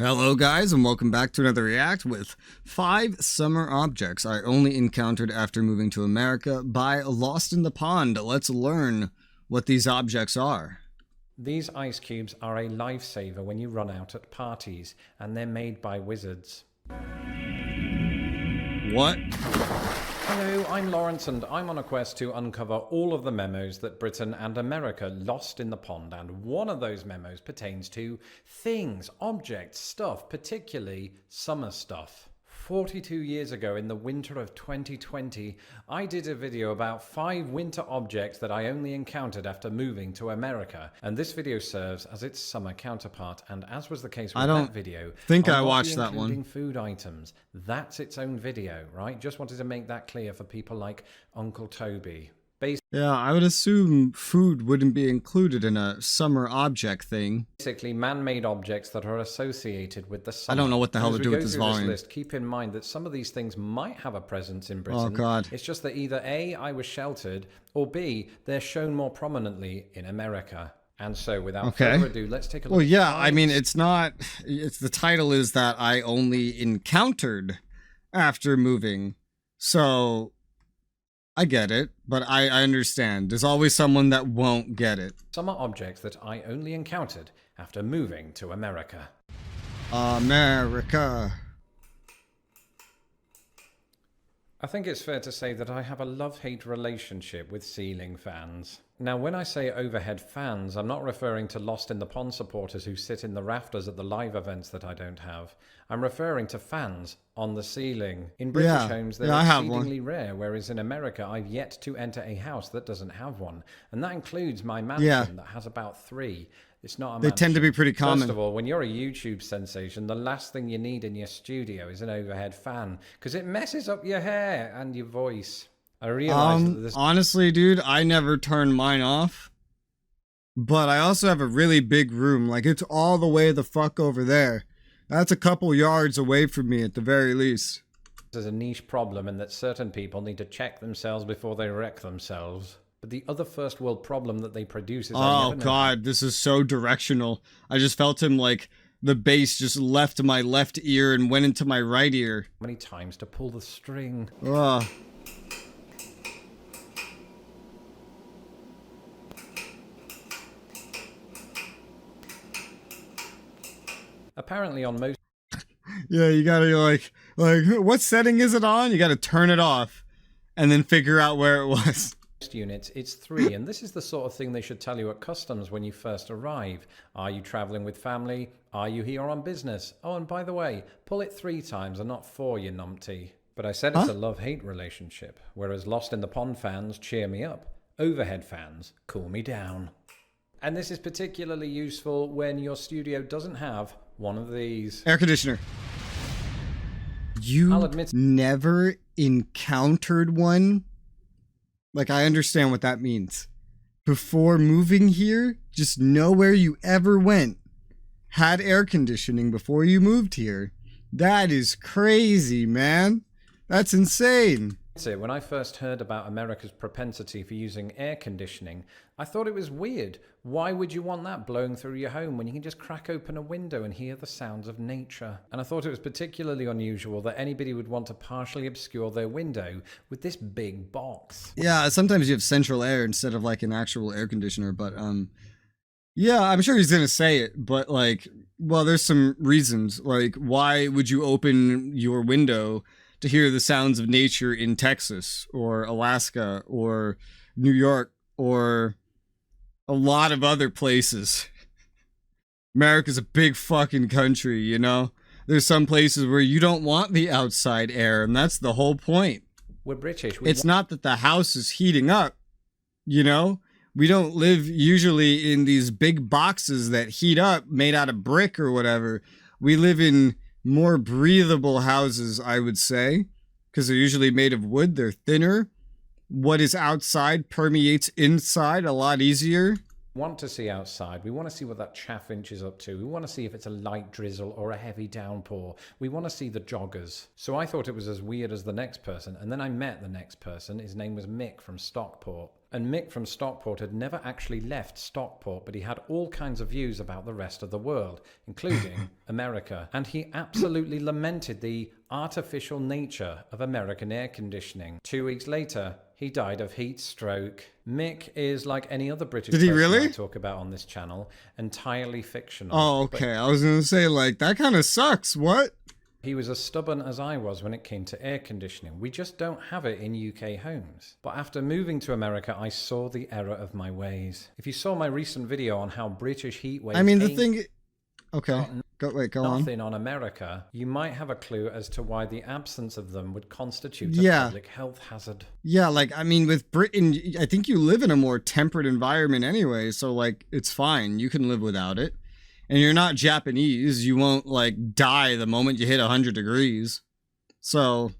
Hello guys, and welcome back to another React with 5 summer objects I only encountered after moving to America by Lost in the Pond. Let's learn what these objects are. These ice cubes are a lifesaver when you run out at parties, and they're made by wizards. What? Hello, I'm Lawrence, and I'm on a quest to uncover all of the memos that Britain and America lost in the pond, and one of those memos pertains to things, objects, stuff, particularly summer stuff. 42 years ago, in the winter of 2020, I did a video about 5 winter objects that I only encountered after moving to America, and this video serves as its summer counterpart. And as was the case with that video, I watched that one. Including food items. That's its own video, right? Just wanted to make that clear for people like Uncle Toby. Yeah, I would assume food wouldn't be included in a summer object thing. Basically, man-made objects that are associated with the summer. I don't know what the hell to do with this volume. List, keep in mind that some of these things might have a presence in Britain. Oh God. It's just that either A, I was sheltered, or B, they're shown more prominently in America. And so, without further ado, let's take a look. Well, yeah, I mean, the title is that I only encountered after moving. So I get it, but I understand. There's always someone that won't get it. Summer objects that I only encountered after moving to America. America. I think it's fair to say that I have a love-hate relationship with ceiling fans. Now, when I say overhead fans, I'm not referring to Lost in the Pond supporters who sit in the rafters at the live events that I don't have. I'm referring to fans on the ceiling. In British homes, they're exceedingly rare, whereas in America, I've yet to enter a house that doesn't have one. And that includes my mansion that has about 3. It's not a mansion. They tend to be pretty common. First of all, when you're a YouTube sensation, the last thing you need in your studio is an overhead fan, because it messes up your hair and your voice. I realize that this... Honestly, dude, I never turn mine off. But I also have a really big room. Like, it's all the way the fuck over there. That's a couple yards away from me at the very least. This is a niche problem in that certain people need to check themselves before they wreck themselves. But the other first world problem that they produce is... Oh God, this is so directional. I just felt him like the bass just left my left ear and went into my right ear. Many times to pull the string. Ugh. Apparently on most... Yeah, you gotta like, what setting is it on? You gotta turn it off and then figure out where it was. Units, it's 3, and this is the sort of thing they should tell you at customs when you first arrive. Are you traveling with family? Are you here on business? Oh, and by the way, pull it 3 times and not 4, you numpty. But I said it's a love-hate relationship, whereas Lost in the Pond fans cheer me up, overhead fans cool me down. And this is particularly useful when your studio doesn't have one of these. Air conditioner. You never encountered one? Like, I understand what that means. Before moving here, just nowhere you ever went had air conditioning before you moved here. That is crazy, man. That's insane. When I first heard about America's propensity for using air conditioning, I thought it was weird. Why would you want that blowing through your home when you can just crack open a window and hear the sounds of nature? And I thought it was particularly unusual that anybody would want to partially obscure their window with this big box. Yeah, sometimes you have central air instead of like an actual air conditioner, but yeah, I'm sure he's gonna say it, but like, well, there's some reasons. Like, why would you open your window to hear the sounds of nature in Texas or Alaska or New York or a lot of other places? America's a big fucking country, you know? There's some places where you don't want the outside air, and that's the whole point. We're British. It's not that the house is heating up, you know? We don't live usually in these big boxes that heat up made out of brick or whatever. We live in more breathable houses, I would say, because they're usually made of wood. They're thinner. What is outside permeates inside a lot easier. want to see outside. We want to see what that chaffinch is up to. We want to see if it's a light drizzle or a heavy downpour. We want to see the joggers. So I thought it was as weird as the next person. And then I met the next person. His name was Mick from Stockport. And Mick from Stockport had never actually left Stockport, but he had all kinds of views about the rest of the world, including America. And he absolutely lamented the artificial nature of American air conditioning. 2 weeks later, he died of heat stroke. Mick is like any other British Did he person really? I talk about on this channel, entirely fictional. Oh, okay. I was gonna say, like, that kind of sucks. What? He was as stubborn as I was when it came to air conditioning. We just don't have it in UK homes. But after moving to America, I saw the error of my ways. If you saw my recent video on how British heat waves Okay. Go on. nothing on America, you might have a clue as to why the absence of them would constitute a public health hazard. Yeah, like, I mean, with Britain, I think you live in a more temperate environment anyway, so, like, it's fine. You can live without it. And you're not Japanese. You won't, like, die the moment you hit 100 degrees. So...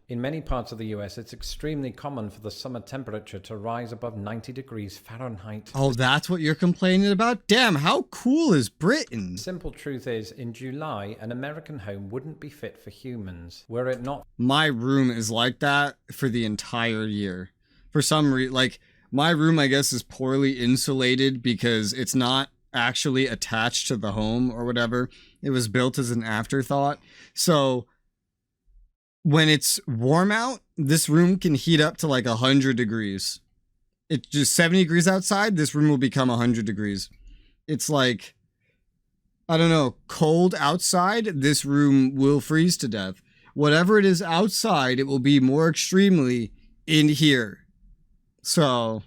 In many parts of the US, it's extremely common for the summer temperature to rise above 90 degrees Fahrenheit. Oh, that's what you're complaining about? Damn, how cool is Britain? The simple truth is, in July, an American home wouldn't be fit for humans, were it not... My room is like that for the entire year. For some reason, like, my room, I guess, is poorly insulated because it's not actually attached to the home or whatever. It was built as an afterthought. So... when it's warm out, this room can heat up to like 100 degrees. It's just 70 degrees outside, this room will become 100 degrees. It's like, I don't know, cold outside, this room will freeze to death. Whatever it is outside, it will be more extremely in here. So,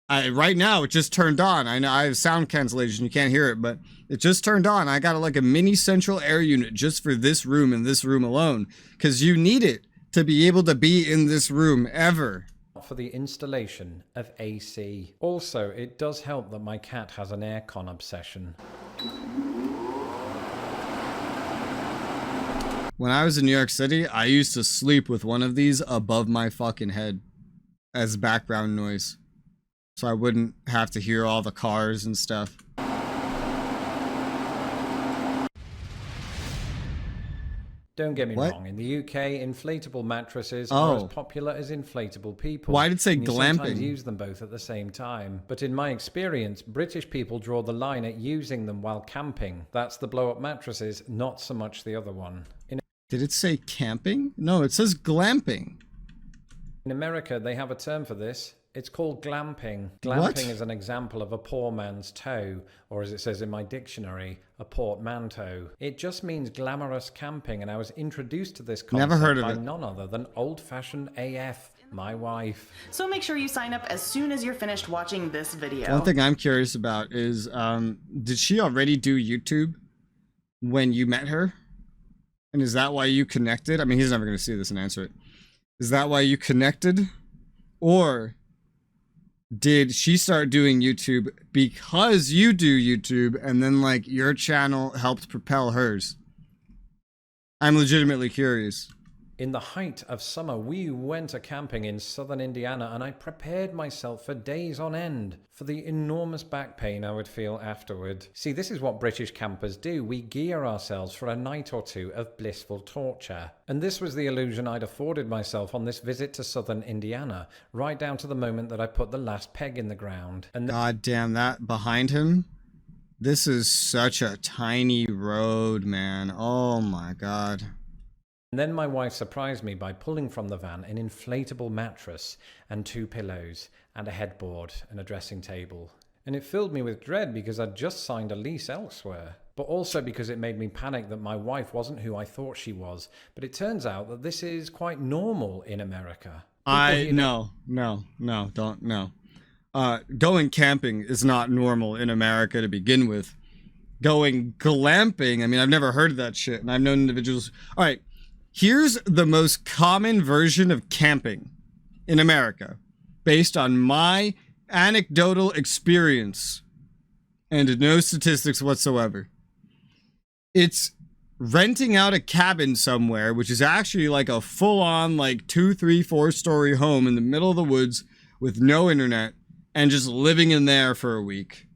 right now, it just turned on. I know I have sound cancellation, you can't hear it, but it just turned on. I got like a mini central air unit just for this room and this room alone. Because you need it to be able to be in this room ever. For the installation of AC. Also, it does help that my cat has an aircon obsession. When I was in New York City, I used to sleep with one of these above my fucking head as background noise. So I wouldn't have to hear all the cars and stuff. Don't get me wrong, in the UK, inflatable mattresses are as popular as inflatable people. Why did it say and you glamping? sometimes use them both at the same time. But in my experience, British people draw the line at using them while camping. That's the blow-up mattresses, not so much the other one. Did it say camping? No, it says glamping. In America, they have a term for this. It's called glamping. Glamping is an example of a poor man's toe, or as it says in my dictionary, a portmanteau. It just means glamorous camping, and I was introduced to this concept by none other than old-fashioned AF, my wife. So make sure you sign up as soon as you're finished watching this video. One thing I'm curious about is, did she already do YouTube when you met her? And is that why you connected? I mean, he's never going to see this and answer it. Is that why you connected? Or... did she start doing YouTube because you do YouTube and then like your channel helped propel hers? I'm legitimately curious. In the height of summer, we went a camping in southern Indiana, and I prepared myself for days on end for the enormous back pain I would feel afterward. See, this is what British campers do. We gear ourselves for a night or two of blissful torture. And this was the illusion I'd afforded myself on this visit to southern Indiana, right down to the moment that I put the last peg in the ground. And God damn, that behind him? This is such a tiny road, man. Oh my God. And then my wife surprised me by pulling from the van an inflatable mattress and 2 pillows and a headboard and a dressing table. And it filled me with dread because I'd just signed a lease elsewhere. But also because it made me panic that my wife wasn't who I thought she was. But it turns out that this is quite normal in America. No. Going camping is not normal in America to begin with. Going glamping, I mean, I've never heard of that shit. And I've known individuals... All right. Here's the most common version of camping in America, based on my anecdotal experience and no statistics whatsoever. It's renting out a cabin somewhere, which is actually like a full-on like 2, 3, 4-story home in the middle of the woods with no internet, and just living in there for a week.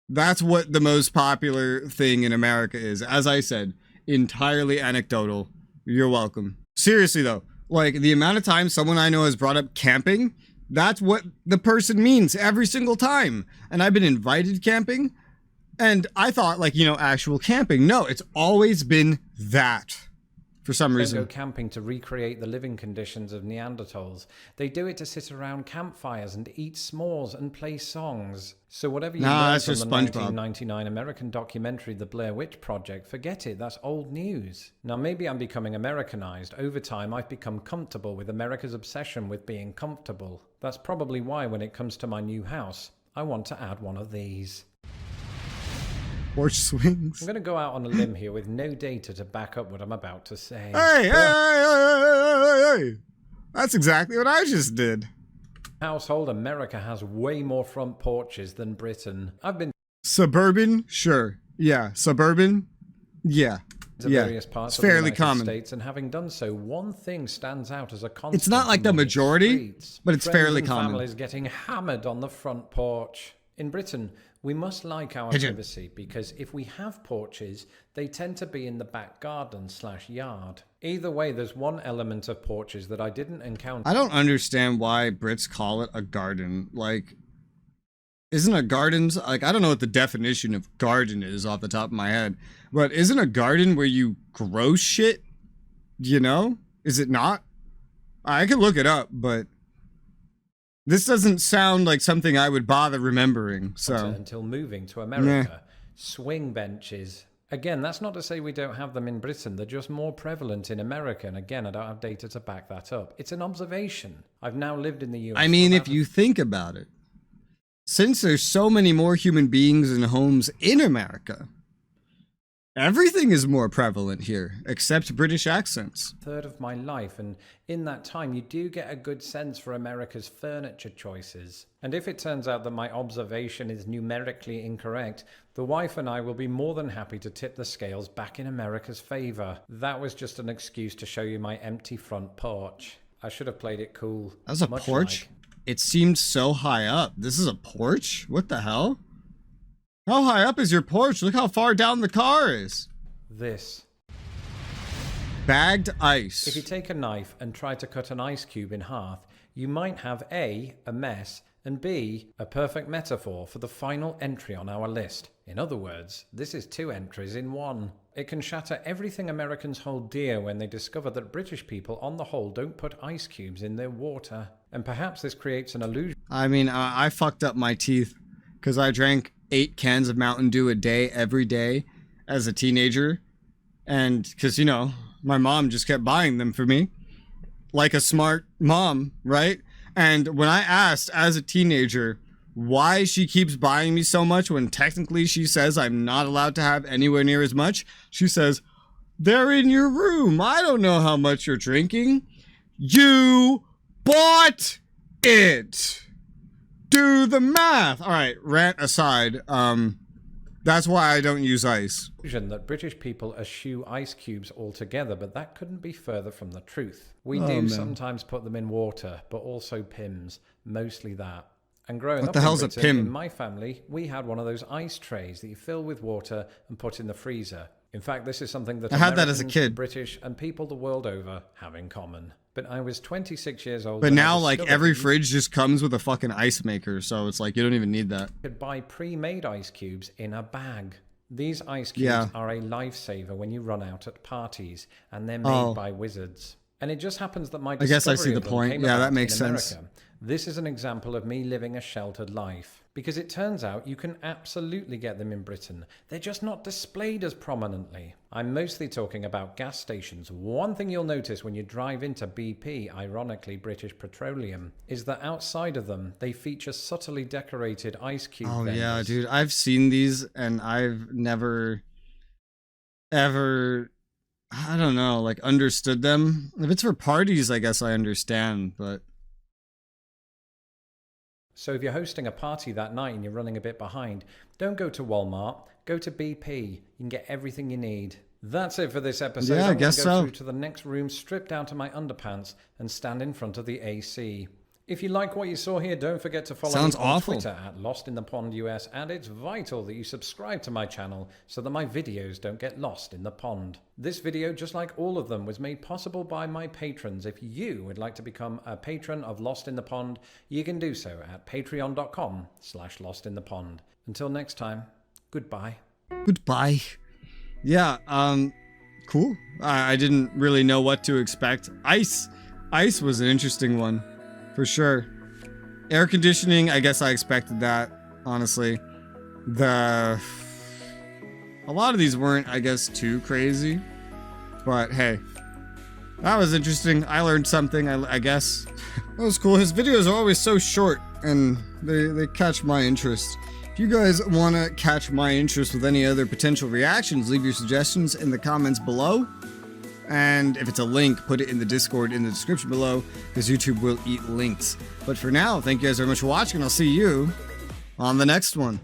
That's what the most popular thing in America is. As I said, entirely anecdotal. You're welcome. Seriously though, like the amount of times someone I know has brought up camping, that's what the person means every single time. And I've been invited camping, and I thought like, you know, actual camping. No, it's always been that. For some reason. They don't go camping to recreate the living conditions of Neanderthals. They do it to sit around campfires and eat s'mores and play songs. So whatever you learned from the 1999 American documentary The Blair Witch Project, forget it, that's old news. Now maybe I'm becoming Americanized. Over time I've become comfortable with America's obsession with being comfortable. That's probably why when it comes to my new house, I want to add one of these. Porch swings. I'm going to go out on a limb here with no data to back up what I'm about to say. Hey! That's exactly what I just did. Household America has way more front porches than Britain. I've been suburban, sure. Yeah, suburban. Yeah. to various parts it's of the fairly United common. States, and having done so, one thing stands out as a constant. It's not like the majority, but it's fairly common. Families getting hammered on the front porch. In Britain, we must like our privacy, because if we have porches, they tend to be in the back garden/yard. Either way, there's one element of porches that I didn't encounter. I don't understand why Brits call it a garden. Like, isn't a garden's, like, I don't know what the definition of garden is off the top of my head, but isn't a garden where you grow shit? You know? Is it not? I could look it up, but this doesn't sound like something I would bother remembering, so. Until moving to America. Swing benches. Again, that's not to say we don't have them in Britain. They're just more prevalent in America. And again, I don't have data to back that up. It's an observation. I've now lived in the US. I mean, if you think about it, since there's so many more human beings and homes in America, everything is more prevalent here, except British accents. Third of my life, and in that time you do get a good sense for America's furniture choices. And if it turns out that my observation is numerically incorrect, the wife and I will be more than happy to tip the scales back in America's favor. That was just an excuse to show you my empty front porch. I should have played it cool. That's a porch? It seemed so high up. This is a porch? What the hell? How high up is your porch? Look how far down the car is. This. Bagged ice. If you take a knife and try to cut an ice cube in half, you might have A, a mess, and B, a perfect metaphor for the final entry on our list. In other words, this is 2 entries in 1. It can shatter everything Americans hold dear when they discover that British people on the whole don't put ice cubes in their water. And perhaps this creates an illusion. I mean, I fucked up my teeth because I drank 8 cans of Mountain Dew a day, every day, as a teenager. And because, you know, my mom just kept buying them for me. Like a smart mom, right? And when I asked as a teenager why she keeps buying me so much when technically she says I'm not allowed to have anywhere near as much, she says, "They're in your room. I don't know how much you're drinking. You bought it. Do the math." All right, rant aside, that's why I don't use ice. That British people eschew ice cubes altogether, but that couldn't be further from the truth. We do sometimes put them in water, but also Pims, mostly that. And growing up in Britain, in my family, we had one of those ice trays that you fill with water and put in the freezer. In fact, this is something that I had that as a kid. British and people the world over have in common. But I was 26 years old. But now, like, every fridge just comes with a fucking ice maker, so it's like you don't even need that. You could buy pre-made ice cubes in a bag. These ice cubes are a lifesaver when you run out at parties, and they're made by wizards. And it just happens that my discovery I guess I see the point. Yeah, that makes sense. This is an example of me living a sheltered life. Because it turns out you can absolutely get them in Britain. They're just not displayed as prominently. I'm mostly talking about gas stations. One thing you'll notice when you drive into BP, ironically British Petroleum, is that outside of them, they feature subtly decorated ice cube vendors. Yeah, dude. I've seen these and I've never, ever, I don't know, like understood them. If it's for parties, I guess I understand, but... So if you're hosting a party that night and you're running a bit behind, don't go to Walmart, go to BP. You can get everything you need. That's it for this episode. Yeah, I guess so. I'm going to go through to the next room, strip down to my underpants, and stand in front of the AC. If you like what you saw here, don't forget to follow Sounds me on awful. Twitter at LostInThePondUS, and it's vital that you subscribe to my channel so that my videos don't get lost in the pond. This video, just like all of them, was made possible by my patrons. If you would like to become a patron of Lost in the Pond, you can do so at patreon.com/LostInThePond. Until next time, goodbye. Goodbye. Yeah, cool. I didn't really know what to expect. Ice was an interesting one, for sure. Air conditioning, I guess I expected that, honestly. A lot of these weren't, I guess, too crazy. But hey, that was interesting. I learned something, I guess. That was cool. His videos are always so short, and they catch my interest. If you guys want to catch my interest with any other potential reactions, leave your suggestions in the comments below. And if it's a link, put it in the Discord in the description below, because YouTube will eat links. But for now, thank you guys very much for watching, and I'll see you on the next one.